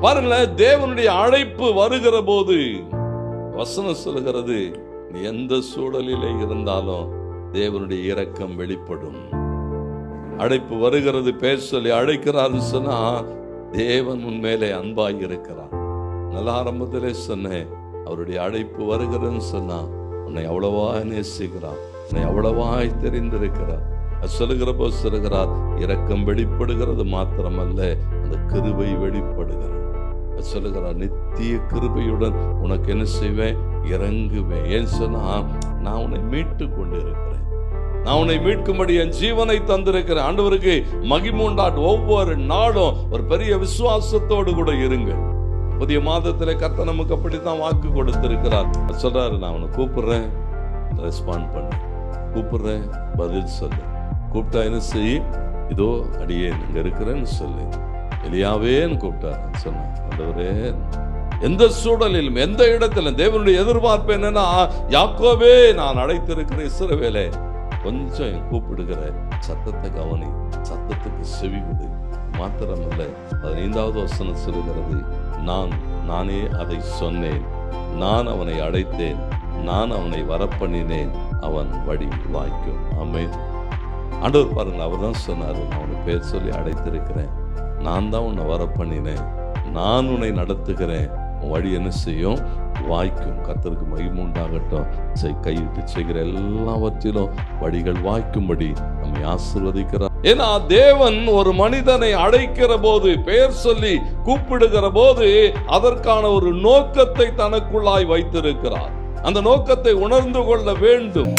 பாருங்களேன், தேவனுடைய அழைப்பு வருகிற போது வசனம் சொல்லுகிறது, நீ எந்த சூழலிலே இருந்தாலும் தேவனுடைய இரக்கம் வெளிப்படும். அழைப்பு வருகிறது, பேர் சொல்லி அழைக்கிறார்னு சொன்னா தேவன் உன்மேலே அன்பாய் இருக்கிறார். நல்ல ஆரம்பத்திலே சொன்னேன், அவருடைய அழைப்பு வருகிறன்னு சொன்னா உன்னை அவ்வளவா நேசிக்கிறார், உன்னை அவ்வளவாய் தெரிந்திருக்கிறார். சொல்லுகிற போது சொல்லுகிறார், இரக்கம் வெளிப்படுகிறது மாத்திரமல்ல, அந்த கிருபை வெளிப்படுகிறது. சொல்லுகிறார், நித்திய கிருபையுடன் உனக்கு என்ன செய்வேன், இறங்குவேன். ஏன் சொன்னா, நான் உன்னை மீட்டு கொண்டு இருக்கிறேன், நான் உன்னை மீட்கும்படி என் ஜீவனை தந்திருக்கிறேன். ஆண்டவருக்கு மகிமை உண்டாட்டு. ஒவ்வொரு நாளும் ஒரு பெரிய விசுவாசத்தோடு கூட இருங்க. புதிய மாதத்திலே கர்த்தர் நமக்கு அப்படித்தான் வாக்கு கொடுத்திருக்கிறார். சொல்றாரு, நான் உன்னை கூப்பிடுறேன், ரெஸ்பாண்ட் பண்ணு, கூப்பிடுறேன், பதில் சொல்லு, கூப்பிட்டா என்ன செய், இதோ அடியே இங்க இருக்கிறேன்னு சொல்லு. எலியாவேன்னு கூப்பிட்டார். சொன்னார், ஆண்டவரே, எந்த சூழலிலும் எந்த இடத்திலும் தேவனுடைய எதிர்பார்ப்பு என்னன்னா, யாக்கோபே நான் அழைத்திருக்கிற இஸ்ரவேலே, கொஞ்சம் கூப்பிடுகிற சத்தத்தை கவனி, சத்தத்துக்கு செவி கொடு. மாத்திரமல்ல, 15வது வசனம் சொல்லுகிறது, நானே அதை சொன்னேன், நான் அவனை அழைத்தேன், நான் அவனை வரப்பண்ணினேன், அவன் வழி வாய்க்கும். ஆமென். ஆண்டவர் பாருங்கள், அவர் தான் சொன்னார், நான் அவனை பேர் சொல்லி அழைத்திருக்கிறேன், நான் தான் உன்னை வரப்பண்ணினேன், நான் உன்னை நடத்துகிறேன், உன் வழி என்ன செய்யும், வாய்க்கும். கர்த்தருக்கு மகிமை உண்டாகட்டும். கையிட்டு செய்கிற எல்லாவற்றிலும் வழிகள் வாய்க்கும்படி நம்மை ஆசீர்வதிக்கிறார். ஏன்னா தேவன் ஒரு மனிதனை அழைக்கிற போது, பெயர் சொல்லி கூப்பிடுகிற போது, அதற்கான ஒரு நோக்கத்தை தனக்குள்ளாய் வைத்திருக்கிறார். அந்த நோக்கத்தை உணர்ந்து கொள்ள வேண்டும்.